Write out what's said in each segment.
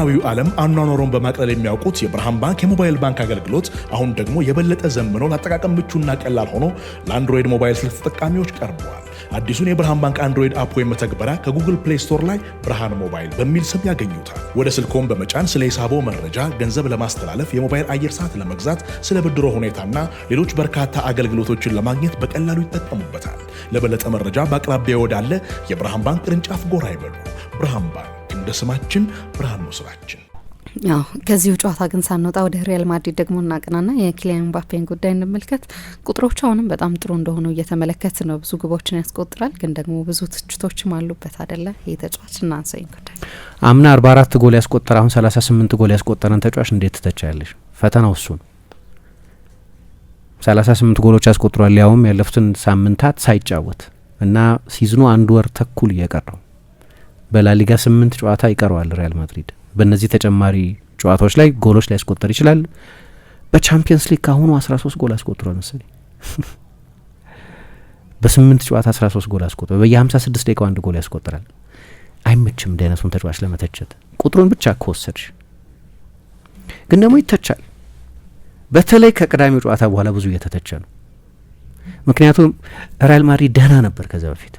በዘመናዊው ዓለም አኗኗሩን በማቅለል የሚያውቁት የብርሃን ባንክ የሞባይል ባንክ አገልግሎት አሁን ደግሞ የበለጠ ዘምኖ ለአጠቃቀም ምቹና ቀላል ሆኖ ለአንድሮይድ ሞባይል ስልክ ተጠቃሚዎች ቀርበዋል። አዲሱን የብርሃን ባንክ አንድሮይድ አፕ ወይም መተግበሪያ ከጉግል ፕሌይ ስቶር ላይ ብርሃን ሞባይል በሚል ስም ያገኙታል። ወደ ስልክዎን በመጫን ስለ ሂሳቦ መረጃ፣ ገንዘብ ለማስተላለፍ፣ የሞባይል አየር ሰዓት ለመግዛት፣ ስለ ብድሮ ሁኔታና ሌሎች በርካታ አገልግሎቶችን ለማግኘት በቀላሉ ይጠቀሙበታል። ለበለጠ መረጃ በአቅራቢያ ወዳለ የብርሃን ባንክ ቅርንጫፍ ጎራ ይበሉ። ብርሃን ባንክ እንደ ስማችን ብርሃን ነው ስራችን። ያው ከዚሁ ጨዋታ ግን ሳንወጣ ወደ ሪያል ማድሪድ ደግሞ እናቀናና የኪሊያን ምባፔን ጉዳይ እንመልከት። ቁጥሮቹ አሁንም በጣም ጥሩ እንደሆኑ እየተመለከት ነው። ብዙ ግቦችን ያስቆጥራል፣ ግን ደግሞ ብዙ ትችቶችም አሉበት አይደለ? ይህ ተጫዋች እናንሳኝ ጉዳይ አምና 44 ጎል ያስቆጠረ አሁን 38 ጎል ያስቆጠረን ተጫዋች እንዴት ትተቻለሽ? ፈተናው እሱ ነው። 38 ጎሎች ያስቆጥሯል፣ ያውም ያለፉትን ሳምንታት ሳይጫወት እና ሲዝኑ አንድ ወር ተኩል እየቀረው በላሊጋ 8 ጨዋታ ይቀረዋል ሪያል ማድሪድ። በእነዚህ ተጨማሪ ጨዋታዎች ላይ ጎሎች ሊያስቆጠር ይችላል። በቻምፒየንስ ሊግ ካሁኑ 13 ጎል አስቆጥሯል መሰለኝ። በ8 ጨዋታ 13 ጎል አስቆጥሯል። በየ56 ደቂቃው አንድ ጎል ያስቆጥራል። አይመችም እንደ አይነቱን ተጫዋች ለመተቸት ቁጥሩን ብቻ ከወሰድሽ። ግን ደግሞ ይተቻል። በተለይ ከቅዳሜው ጨዋታ በኋላ ብዙ እየተተቸ ነው። ምክንያቱም ሪያል ማድሪድ ደህና ነበር ከዛ በፊት፣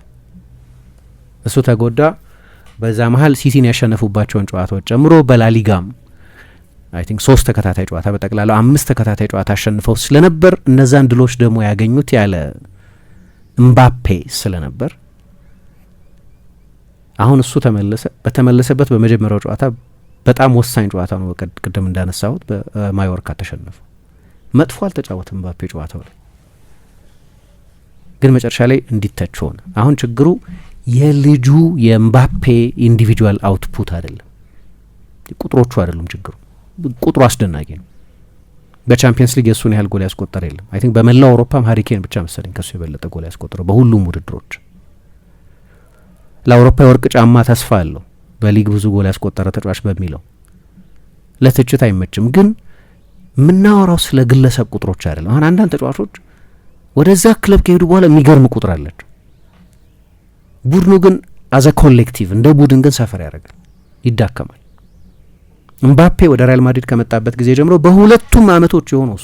እሱ ተጎዳ። በዛ መሀል ሲቲን ያሸነፉባቸውን ጨዋታዎች ጨምሮ በላሊጋም አይ ቲንክ 3 ተከታታይ ጨዋታ በጠቅላላው 5 ተከታታይ ጨዋታ አሸንፈው ስለነበር እነዛን ድሎች ደግሞ ያገኙት ያለ እምባፔ ስለነበር አሁን እሱ በተመለሰበት በመጀመሪያው ጨዋታ በጣም ወሳኝ ጨዋታ ነው። ቅድም እንዳነሳሁት በማዮርካ ተሸነፉ። መጥፎ አልተጫወተም እምባፔ ጨዋታው ላይ፣ ግን መጨረሻ ላይ እንዲተች ሆነ። አሁን ችግሩ የልጁ የምባፔ ኢንዲቪጁዋል አውትፑት አይደለም፣ ቁጥሮቹ አይደሉም ችግሩ። ቁጥሩ አስደናቂ ነው። በቻምፒየንስ ሊግ የእሱን ያህል ጎል ያስቆጠረ የለም። አይ ቲንክ በመላው አውሮፓም ሀሪኬን ብቻ መሰለኝ ከሱ የበለጠ ጎል ያስቆጠረው በሁሉም ውድድሮች። ለአውሮፓ የወርቅ ጫማ ተስፋ አለው በሊግ ብዙ ጎል ያስቆጠረ ተጫዋች በሚለው ለትችት አይመችም። ግን የምናወራው ስለ ግለሰብ ቁጥሮች አይደለም። አሁን አንዳንድ ተጫዋቾች ወደዛ ክለብ ከሄዱ በኋላ የሚገርም ቁጥር አላቸው። ቡድኑ ግን አዘ ኮሌክቲቭ እንደ ቡድን ግን ሰፈር ያደርጋል፣ ይዳከማል። እምባፔ ወደ ሪያል ማድሪድ ከመጣበት ጊዜ ጀምሮ በሁለቱም አመቶች የሆነው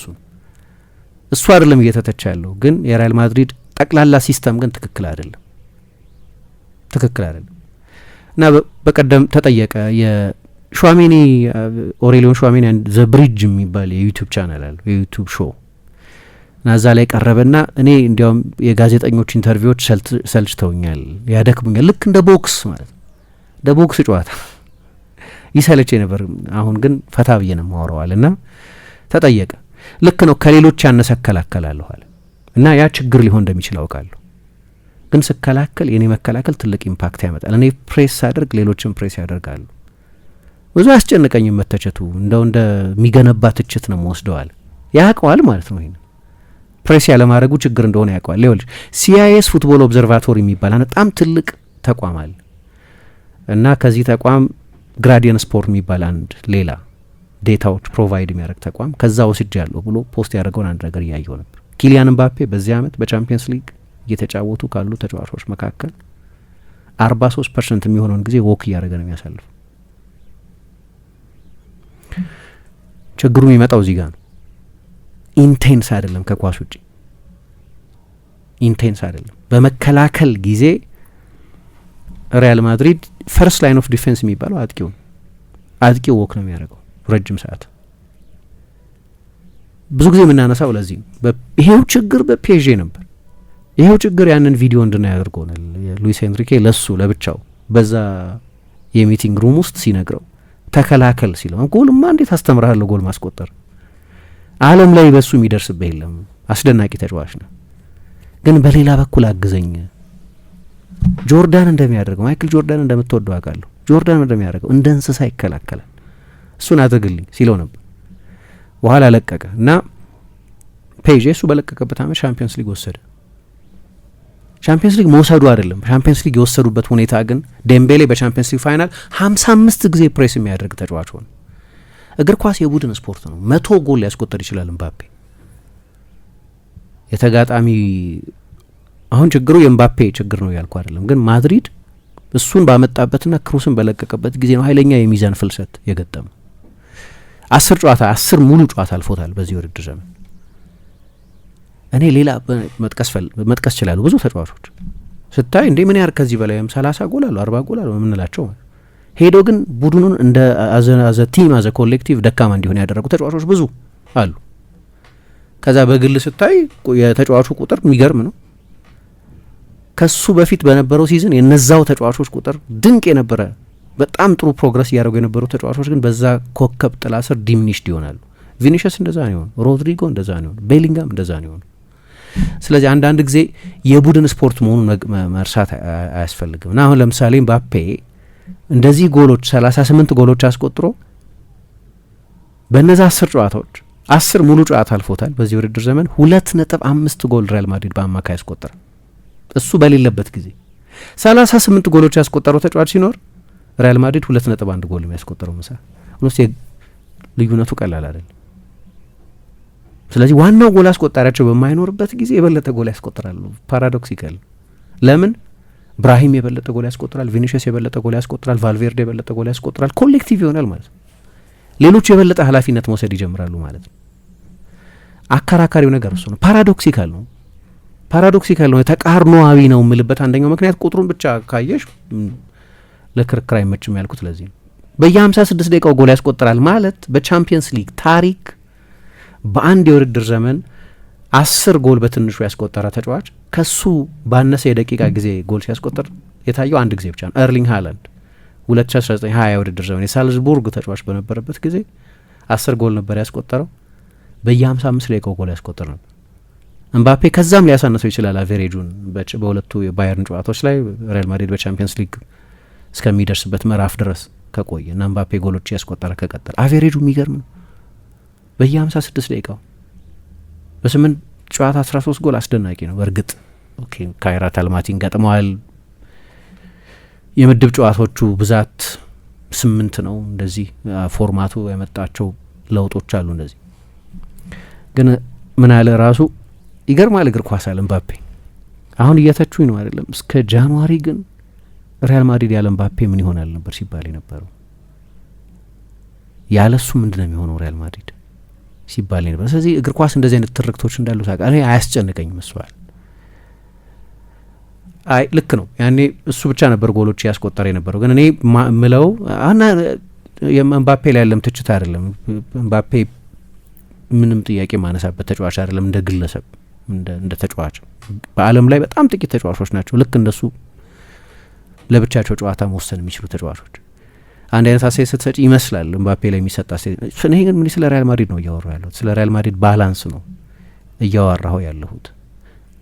እሱ አይደለም እየተተቻ ያለው። ግን የሪያል ማድሪድ ጠቅላላ ሲስተም ግን ትክክል አይደለም እና በቀደም ተጠየቀ። የሹዋሜኒ ኦሬሊዮን ሹዋሜኒ ዘ ብሪጅ የሚባል የዩቲዩብ ቻናል አለ፣ የዩቲዩብ ሾው እና እዛ ላይ ቀረበና እኔ እንዲያውም የጋዜጠኞች ኢንተርቪዎች ሰልችተውኛል፣ ያደክሙኛል። ልክ እንደ ቦክስ ማለት ነው፣ እንደ ቦክስ ጨዋታ ይሰለች ነበር። አሁን ግን ፈታ ብዬ ነው ማወራዋል። እና ተጠየቀ። ልክ ነው ከሌሎች ያነሰ እከላከላለሁ አለ እና ያ ችግር ሊሆን እንደሚችል አውቃለሁ፣ ግን ስከላከል የኔ መከላከል ትልቅ ኢምፓክት ያመጣል። እኔ ፕሬስ ሳደርግ ሌሎችም ፕሬስ ያደርጋሉ። ብዙ አያስጨንቀኝም መተቸቱ፣ እንደሚገነባ ትችት ነው ወስደዋል። ያውቀዋል ማለት ነው። ይሄን ፕሬስ ያለማድረጉ ችግር እንደሆነ ያውቀዋል። ሌሎች ሲአይኤስ ፉትቦል ኦብዘርቫቶሪ የሚባል በጣም ትልቅ ተቋም አለ እና ከዚህ ተቋም ግራዲየን ስፖርት የሚባል አንድ ሌላ ዴታዎች ፕሮቫይድ የሚያደርግ ተቋም ከዛ ወስጅ ያለው ብሎ ፖስት ያደረገውን አንድ ነገር እያየው ነበር። ኪሊያን ምባፔ በዚህ አመት በቻምፒየንስ ሊግ እየተጫወቱ ካሉ ተጫዋቾች መካከል 43% የሚሆነውን ጊዜ ወክ እያደረገ ነው የሚያሳልፈው። ችግሩ የሚመጣው እዚህ ጋር ነው። ኢንቴንስ አይደለም፣ ከኳስ ውጪ ኢንቴንስ አይደለም። በመከላከል ጊዜ ሪያል ማድሪድ ፈርስት ላይን ኦፍ ዲፌንስ የሚባለው አጥቂው ወክ ነው የሚያደርገው ረጅም ሰዓት። ብዙ ጊዜ የምናነሳው ለዚህ ነው። ይሄው ችግር በፒኤስጂ ነበር። ይሄው ችግር ያንን ቪዲዮ እንድናይ አድርጎናል። ሉዊስ ኤንሪኬ ለሱ ለብቻው በዛ የሚቲንግ ሩም ውስጥ ሲነግረው ተከላከል ሲለው ጎልማ እንዴት አስተምራለሁ ጎል ማስቆጠር ዓለም ላይ በሱ የሚደርስብህ የለም፣ አስደናቂ ተጫዋች ነው፣ ግን በሌላ በኩል አግዘኝ። ጆርዳን እንደሚያደርገው ማይክል ጆርዳን እንደምትወደው አውቃለሁ። ጆርዳን እንደሚያደርገው እንደ እንስሳ ይከላከላል፣ እሱን አድርግልኝ ሲለው ነበር። በኋላ ለቀቀ እና ፔጄ እሱ በለቀቀበት አመት ሻምፒየንስ ሊግ ወሰደ። ሻምፒየንስ ሊግ መውሰዱ አይደለም፣ ሻምፒየንስ ሊግ የወሰዱበት ሁኔታ ግን ዴምቤሌ በሻምፒየንስ ሊግ ፋይናል 55 ጊዜ ፕሬስ የሚያደርግ ተጫዋች ሆነ። እግር ኳስ የቡድን ስፖርት ነው። 100 ጎል ሊያስቆጠር ይችላል ምባፔ። የተጋጣሚ አሁን ችግሩ የምባፔ ችግር ነው ያልኩ አይደለም፣ ግን ማድሪድ እሱን ባመጣበትና ክሩስን በለቀቀበት ጊዜ ነው ኃይለኛ የሚዛን ፍልሰት የገጠመው። 10 ሙሉ ጨዋታ አልፎታል በዚህ ውድድር ዘመን። እኔ ሌላ መጥቀስ ይችላሉ ብዙ ተጫዋቾች ስታይ እንዴ ምን ያህል ከዚህ በላይም 30 ጎል አሉ 40 ጎል አሉ የምንላቸው ሄዶ ግን ቡድኑን እንደ አዘ ቲም አዘ ኮሌክቲቭ ደካማ እንዲሆን ያደረጉ ተጫዋቾች ብዙ አሉ። ከዛ በግል ስታይ የተጫዋቹ ቁጥር የሚገርም ነው። ከሱ በፊት በነበረው ሲዝን የነዛው ተጫዋቾች ቁጥር ድንቅ የነበረ በጣም ጥሩ ፕሮግረስ እያደረጉ የነበሩ ተጫዋቾች ግን በዛ ኮከብ ጥላ ስር ዲሚኒሽድ ይሆናሉ። ቪኒሽስ እንደዛ ነው፣ ሮድሪጎ እንደዛ ነው፣ ቤሊንጋም እንደዛ ነው። ስለዚህ አንዳንድ ጊዜ የቡድን ስፖርት መሆኑን መርሳት አያስፈልግም። እና አሁን ለምሳሌ ምባፔ እንደዚህ ጎሎች 38 ጎሎች አስቆጥሮ በእነዛ 10 ጨዋታዎች 10 ሙሉ ጨዋታ አልፎታል በዚህ ውድድር ዘመን 2.5 ጎል ሪያል ማድሪድ በአማካይ ያስቆጠረ እሱ በሌለበት ጊዜ 38 ጎሎች ያስቆጠረው ተጫዋች ሲኖር ሪያል ማድሪድ 2.1 ጎል የሚያስቆጠረው ምሳ ልዩነቱ ቀላል አይደለም። ስለዚህ ዋናው ጎል አስቆጣሪያቸው በማይኖርበት ጊዜ የበለጠ ጎል ያስቆጥራሉ። ፓራዶክሲካል ለምን ብራሂም የበለጠ ጎል ያስቆጥራል፣ ቪኒሽስ የበለጠ ጎል ያስቆጥራል፣ ቫልቬርዴ የበለጠ ጎል ያስቆጥራል። ኮሌክቲቭ ይሆናል ማለት ነው። ሌሎቹ የበለጠ ኃላፊነት መውሰድ ይጀምራሉ ማለት ነው። አከራካሪው ነገር እሱ ነው። ፓራዶክሲካል ነው። ተቃርኖአዊ ነው የምልበት አንደኛው ምክንያት ቁጥሩን ብቻ ካየሽ ለክርክር አይመችም ያልኩት ለዚህ ነው። በየ56 ደቂቃው ጎል ያስቆጥራል ማለት በቻምፒየንስ ሊግ ታሪክ በአንድ የውድድር ዘመን 10 ጎል በትንሹ ያስቆጠረ ተጫዋች ከሱ ባነሰ የደቂቃ ጊዜ ጎል ሲያስቆጥር የታየው አንድ ጊዜ ብቻ ነው። ኤርሊንግ ሃላንድ 2019-20 የውድድር ዘመን የሳልዝቡርግ ተጫዋች በነበረበት ጊዜ 10 ጎል ነበር ያስቆጠረው። በየ55 ደቂቃው ጎል ያስቆጥር ነበር። እምባፔ ከዛም ሊያሳነሰው ይችላል አቬሬጁን በሁለቱ የባየርን ጨዋታዎች ላይ ሪያል ማድሪድ በቻምፒየንስ ሊግ እስከሚደርስበት ምዕራፍ ድረስ ከቆየ እና እምባፔ ጎሎች ያስቆጠረ ከቀጠለ አቬሬጁ የሚገርም ነው። በየ56 ደቂቃው በ8 ጨዋታ 13 ጎል አስደናቂ ነው። በእርግጥ ካይራት አልማቲን ገጥመዋል። የምድብ ጨዋታዎቹ ብዛት 8 ነው። እንደዚህ ፎርማቱ ያመጣቸው ለውጦች አሉ። እንደዚህ ግን ምን አለ ራሱ ይገርማል እግር ኳስ አለ እምባፔ አሁን እየተቹኝ ነው አይደለም። እስከ ጃንዋሪ ግን ሪያል ማድሪድ ያለ እምባፔ ምን ይሆናል ነበር ሲባል የነበረው። ያለሱ ምንድነው የሚሆነው ሪያል ማድሪድ ሲባል ነበር። ስለዚህ እግር ኳስ እንደዚህ አይነት ትርክቶች እንዳሉ ታውቃለህ። እኔ አያስጨንቀኝም መስዋል። አይ ልክ ነው። ያኔ እሱ ብቻ ነበር ጎሎች ያስቆጠረ የነበረው። ግን እኔ ምለው አና የእምባፔ ላይ ያለም ትችት አይደለም። እምባፔ ምንም ጥያቄ ማነሳበት ተጫዋች አይደለም። እንደ ግለሰብ እንደ ተጫዋች በዓለም ላይ በጣም ጥቂት ተጫዋቾች ናቸው ልክ እንደሱ ለብቻቸው ጨዋታ መወሰን የሚችሉ ተጫዋቾች። አንድ አይነት አስተያየት ስትሰጪ ይመስላል እምባፔ ላይ የሚሰጥ አስተያየት። እኔ ግን ምን ስለ ሪያል ማድሪድ ነው እያወራሁ ያለሁት፣ ስለ ሪያል ማድሪድ ባላንስ ነው እያወራሁ ያለሁት።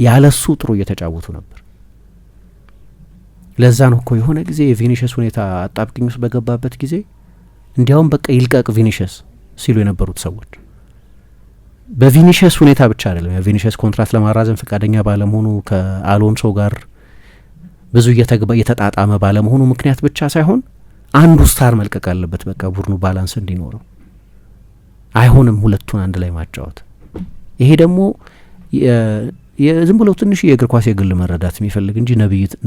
ያለሱ ጥሩ እየተጫወቱ ነበር። ለዛ ነው እኮ የሆነ ጊዜ የቪኒሽስ ሁኔታ አጣብቂኝ ውስጥ በገባበት ጊዜ እንዲያውም በቃ ይልቀቅ ቪኒሽስ ሲሉ የነበሩት ሰዎች በቪኒሽስ ሁኔታ ብቻ አይደለም። የቪኒሽስ ኮንትራት ለማራዘም ፈቃደኛ ባለመሆኑ ከአሎንሶ ጋር ብዙ እየተጣጣመ ባለመሆኑ ምክንያት ብቻ ሳይሆን አንዱ ስታር መልቀቅ አለበት። በቃ ቡድኑ ባላንስ እንዲኖረው አይሆንም ሁለቱን አንድ ላይ ማጫወት። ይሄ ደግሞ ዝም ብሎ ትንሽ የእግር ኳስ የግል መረዳት የሚፈልግ እንጂ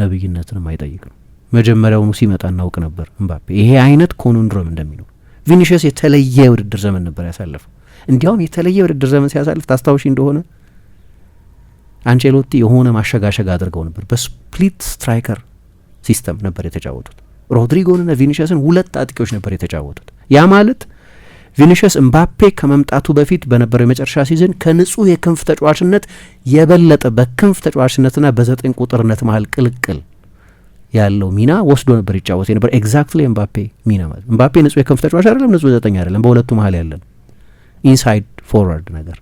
ነብይነትንም አይጠይቅም። መጀመሪያውኑ ሲመጣ እናውቅ ነበር እምባፔ ይሄ አይነት ኮንንድሮም እንደሚኖር። ቪኒሽስ የተለየ ውድድር ዘመን ነበር ያሳለፈው። እንዲያውም የተለየ ውድድር ዘመን ሲያሳልፍ ታስታውሺ እንደሆነ አንቼሎቲ የሆነ ማሸጋሸግ አድርገው ነበር። በስፕሊት ስትራይከር ሲስተም ነበር የተጫወቱት። ሮድሪጎንና ቪኒሽስን 2 አጥቂዎች ነበር የተጫወቱት። ያ ማለት ቪኒሽስ እምባፔ ከመምጣቱ በፊት በነበረው የመጨረሻ ሲዝን ከንጹህ የክንፍ ተጫዋችነት የበለጠ በክንፍ ተጫዋችነትና በ9 ቁጥርነት መሀል ቅልቅል ያለው ሚና ወስዶ ነበር ይጫወት የነበር። ኤግዛክትሊ እምባፔ ሚና ማለት እምባፔ ንጹህ የክንፍ ተጫዋች አይደለም፣ ንጹህ 9 አይደለም፣ በሁለቱ መሀል ያለን ኢንሳይድ ፎርዋርድ ነገር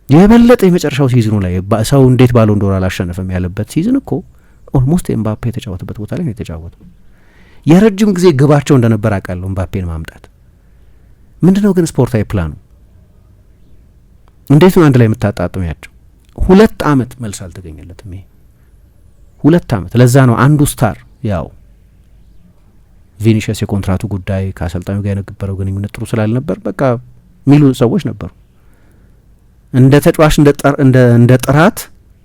የበለጠ የመጨረሻው ሲዝኑ ላይ ሰው እንዴት ባለው እንደሆነ አላሸነፈም ያለበት ሲዝን እኮ ኦልሞስት ኤምባፔ የተጫወተበት ቦታ ላይ ነው የተጫወተው። የረጅም ጊዜ ግባቸው እንደነበር አውቃለሁ ኤምባፔን ማምጣት። ምንድነው ግን ስፖርታዊ ፕላኑ? እንዴት ነው አንድ ላይ የምታጣጥሚያቸው? 2 አመት መልስ አልተገኘለትም። ይሄ 2 አመት። ለዛ ነው አንዱ ስታር ያው ቪኒሽስ የኮንትራቱ ጉዳይ ከአሰልጣኙ ጋር የነበረው ግንኙነት ጥሩ ስላልነበር በቃ ሚሉ ሰዎች ነበሩ። እንደ ተጫዋች እንደ ጥራት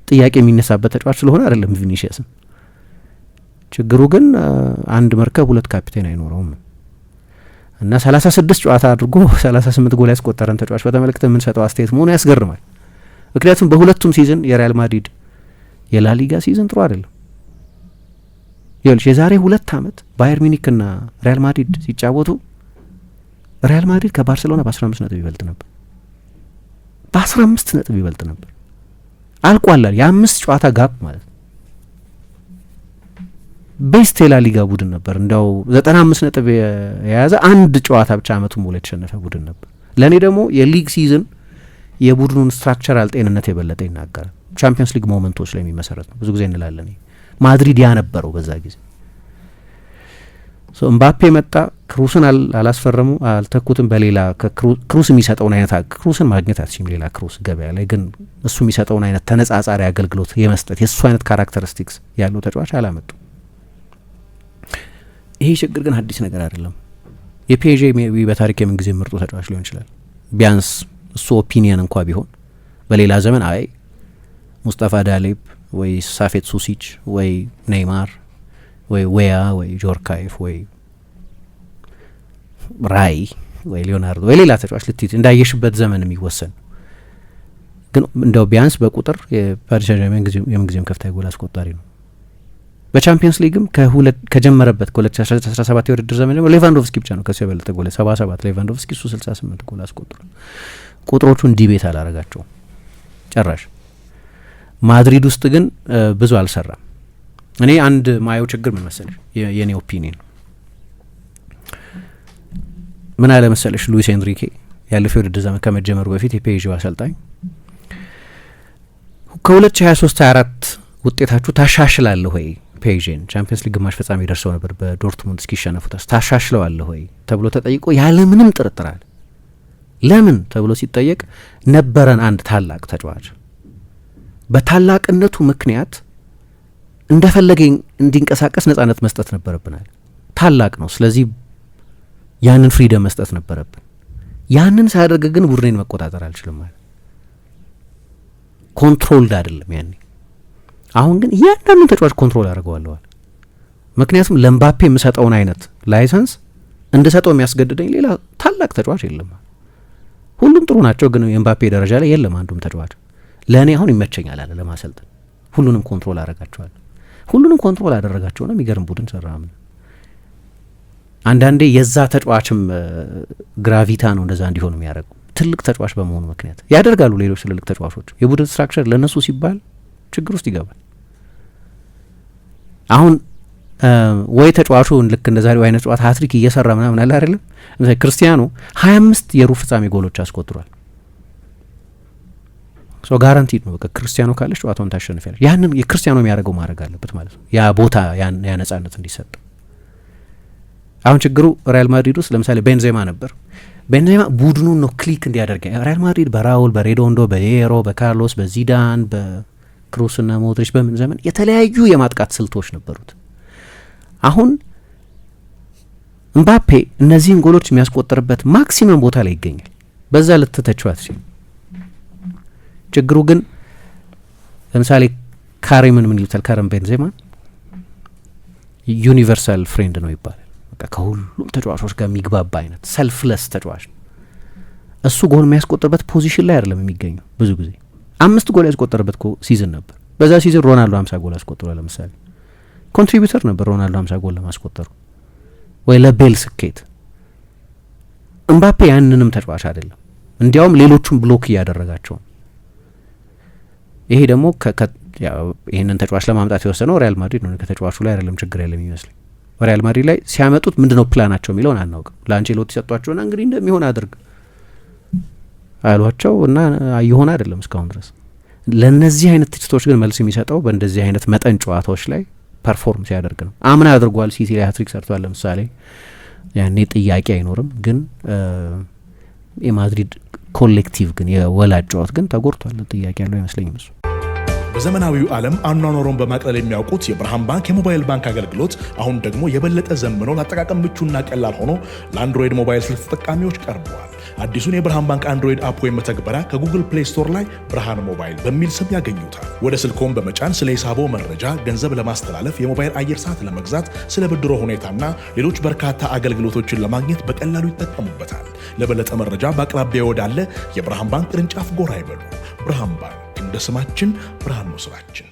ጥያቄ የሚነሳበት ተጫዋች ስለሆነ አይደለም ቪኒሽስም ችግሩ ግን አንድ መርከብ ሁለት ካፒቴን አይኖረውም እና 36 ጨዋታ አድርጎ 38 ጎል ያስቆጠረን ተጫዋች በተመለከተ የምንሰጠው አስተያየት መሆኑ ያስገርማል። ምክንያቱም በሁለቱም ሲዝን የሪያል ማድሪድ የላሊጋ ሲዝን ጥሩ አይደለም። ይኸውልሽ የዛሬ 2 ዓመት ባየር ሚኒክና ሪያል ማድሪድ ሲጫወቱ ሪያል ማድሪድ ከባርሴሎና በ15 ነጥብ ይበልጥ ነበር። በ15 ነጥብ ይበልጥ ነበር። አልቋላል የ5 ጨዋታ ጋፕ ማለት ነው። ቤስት የላሊጋ ቡድን ነበር። እንዲያው 95 ነጥብ የያዘ አንድ ጨዋታ ብቻ አመቱን ሙሉ የተሸነፈ ቡድን ነበር። ለእኔ ደግሞ የሊግ ሲዝን የቡድኑን ስትራክቸራል ጤንነት የበለጠ ይናገራል። ቻምፒየንስ ሊግ ሞመንቶች ላይ የሚመሰረት ነው። ብዙ ጊዜ እንላለን ማድሪድ ያነበረው በዛ ጊዜ እምባፔ መጣ። ክሩስን አላስፈረሙ አልተኩትም። በሌላ ክሩስ የሚሰጠውን አይነት ክሩስን ማግኘት አትችም ሌላ ክሩስ ገበያ ላይ ግን እሱ የሚሰጠውን አይነት ተነጻጻሪ አገልግሎት የመስጠት የእሱ አይነት ካራክተሪስቲክስ ያለው ተጫዋች አላመጡ። ይሄ ችግር ግን አዲስ ነገር አይደለም። የፒኤስጂ በታሪክ የምን ጊዜ ምርጡ ተጫዋች ሊሆን ይችላል። ቢያንስ እሱ ኦፒኒየን እንኳ ቢሆን በሌላ ዘመን አይ ሙስጣፋ ዳሌብ ወይ ሳፌት ሱሲች ወይ ኔይማር ወይ ዌያ ወይ ጆርካይፍ ወይ ራይ ወይ ሊዮናርዶ ወይ ሌላ ተጫዋች ልትይዝ እንዳየሽበት ዘመን የሚወሰን ግን እንደው ቢያንስ በቁጥር የፓሪስ ሴንጀርሜን የምንጊዜም ከፍተኛ ጎል አስቆጣሪ ነው። በቻምፒየንስ ሊግም ከጀመረበት ከ2017 የውድድር ዘመን ጀምሮ ሌቫንዶቭስኪ ብቻ ነው ከሱ የበለጠ ጎል 77 ሌቫንዶቭስኪ እሱ 68 ጎል አስቆጥሯል። ቁጥሮቹን ዲቤት አላረጋቸውም ጨራሽ። ማድሪድ ውስጥ ግን ብዙ አልሰራም። እኔ አንድ ማየው ችግር ምን መሰለሽ የኔ ኦፒኒየን ምን አለ መሰለሽ ሉዊስ ኤንሪኬ ያለፈው የውድድር ዘመን ከመጀመሩ በፊት የፒኤስጂው አሰልጣኝ ከ2023-24 ውጤታችሁ ታሻሽላለህ ወይ ፒኤስጂን ቻምፒየንስ ሊግ ግማሽ ፍጻሜ ደርሰው ነበር በዶርትሙንድ እስኪሸነፉ ታሻሽለዋለህ ወይ ተብሎ ተጠይቆ ያለ ምንም ጥርጥር አለ። ለምን ተብሎ ሲጠየቅ ነበረን አንድ ታላቅ ተጫዋች በታላቅነቱ ምክንያት እንደፈለገ እንዲንቀሳቀስ ነጻነት መስጠት ነበረብናል። ታላቅ ነው፣ ስለዚህ ያንን ፍሪደም መስጠት ነበረብን። ያንን ሳያደርግ ግን ቡድኔን መቆጣጠር አልችልም ማለት ኮንትሮልድ አይደለም ያኔ። አሁን ግን እያንዳንዱን ተጫዋች ኮንትሮል አድርገዋለዋል። ምክንያቱም ለምባፔ የምሰጠውን አይነት ላይሰንስ እንድሰጠው የሚያስገድደኝ ሌላ ታላቅ ተጫዋች የለም። ሁሉም ጥሩ ናቸው፣ ግን የምባፔ ደረጃ ላይ የለም አንዱም ተጫዋች። ለእኔ አሁን ይመቸኛል አለ ለማሰልጠን። ሁሉንም ኮንትሮል አደረጋቸዋል። ሁሉንም ኮንትሮል አደረጋቸውና የሚገርም ቡድን ሰራም። አንዳንዴ የዛ ተጫዋችም ግራቪታ ነው እንደዛ እንዲሆን የሚያደርጉ ትልቅ ተጫዋች በመሆኑ ምክንያት ያደርጋሉ። ሌሎች ትልልቅ ተጫዋቾች የቡድን ስትራክቸር ለእነሱ ሲባል ችግር ውስጥ ይገባል። አሁን ወይ ተጫዋቹ ልክ እንደ ዛሬው አይነት ጨዋታ ሀትሪክ እየሰራ ምናምን አለ አይደለም። ክርስቲያኖ 25 የሩብ ፍጻሜ ጎሎች አስቆጥሯል። ሶ ጋራንቲድ ነው በቃ ክርስቲያኖ ካለች ጨዋታውን ታሸንፊያለች። ያንን የክርስቲያኖ የሚያደርገው ማድረግ አለበት ማለት ነው፣ ያ ቦታ ያ ነጻነት እንዲሰጥ። አሁን ችግሩ ሪያል ማድሪድ ውስጥ ለምሳሌ ቤንዜማ ነበር። ቤንዜማ ቡድኑን ነው ክሊክ እንዲያደርግ ሪያል ማድሪድ በራውል በሬዶንዶ በሄሮ በካርሎስ በዚዳን በክሩስና ሞድሪች በምን ዘመን የተለያዩ የማጥቃት ስልቶች ነበሩት። አሁን እምባፔ እነዚህን ጎሎች የሚያስቆጥርበት ማክሲመም ቦታ ላይ ይገኛል። በዛ ልትተችዋት ሲል ችግሩ ግን ለምሳሌ ካሪምን ምን ይሉታል? ካሪም ቤንዜማን ዩኒቨርሳል ፍሬንድ ነው ይባላል። በቃ ከሁሉም ተጫዋቾች ጋር የሚግባባ አይነት ሰልፍለስ ተጫዋች ነው። እሱ ጎል የሚያስቆጥርበት ፖዚሽን ላይ አይደለም የሚገኘው። ብዙ ጊዜ 5 ጎል ያስቆጠረበት ሲዝን ነበር። በዛ ሲዝን ሮናልዶ 50 ጎል አስቆጥሯል። ለምሳሌ ኮንትሪቢዩተር ነበር ሮናልዶ 50 ጎል ለማስቆጠሩ ወይ ለቤል ስኬት። እምባፔ ያንንም ተጫዋች አይደለም፣ እንዲያውም ሌሎቹን ብሎክ እያደረጋቸው። ይሄ ደግሞ ይህንን ተጫዋች ለማምጣት የወሰነው ሪያል ማድሪድ ነው። ከተጫዋቹ ላይ አይደለም ችግር ያለ የሚመስለኝ። ሪያል ማድሪድ ላይ ሲያመጡት ምንድነው ፕላናቸው የሚለውን አናውቅም። ለአንቼሎቲ ሰጧቸውና እንግዲህ እንደሚሆን አድርግ አሏቸው እና ይሆን አይደለም እስካሁን ድረስ። ለነዚህ አይነት ትችቶች ግን መልስ የሚሰጠው በእንደዚህ አይነት መጠን ጨዋታዎች ላይ ፐርፎርም ሲያደርግ ነው። አምና አድርጓል፣ ሲቲ ላይ ሃትሪክ ሰርቷል ለምሳሌ። ያኔ ጥያቄ አይኖርም። ግን የማድሪድ ኮሌክቲቭ ግን የወላጅ ጨዋታ ግን ተጎድቷል። ጥያቄ ያለው አይመስለኝም እሱ። በዘመናዊው ዓለም አኗኗሩን በማቅለል የሚያውቁት የብርሃን ባንክ የሞባይል ባንክ አገልግሎት አሁን ደግሞ የበለጠ ዘምኖ ለአጠቃቀም ምቹና ቀላል ሆኖ ለአንድሮይድ ሞባይል ስልክ ተጠቃሚዎች ቀርበዋል። አዲሱን የብርሃን ባንክ አንድሮይድ አፕ ወይም መተግበሪያ ከጉግል ፕሌይ ስቶር ላይ ብርሃን ሞባይል በሚል ስም ያገኙታል። ወደ ስልክዎን በመጫን ስለ ሂሳቦ መረጃ፣ ገንዘብ ለማስተላለፍ፣ የሞባይል አየር ሰዓት ለመግዛት፣ ስለ ብድሮ ሁኔታና ሌሎች በርካታ አገልግሎቶችን ለማግኘት በቀላሉ ይጠቀሙበታል። ለበለጠ መረጃ በአቅራቢያው ወዳለ የብርሃን ባንክ ቅርንጫፍ ጎራ ይበሉ። ብርሃን ባንክ እንደ ስማችን ብርሃን ነው ስራችን።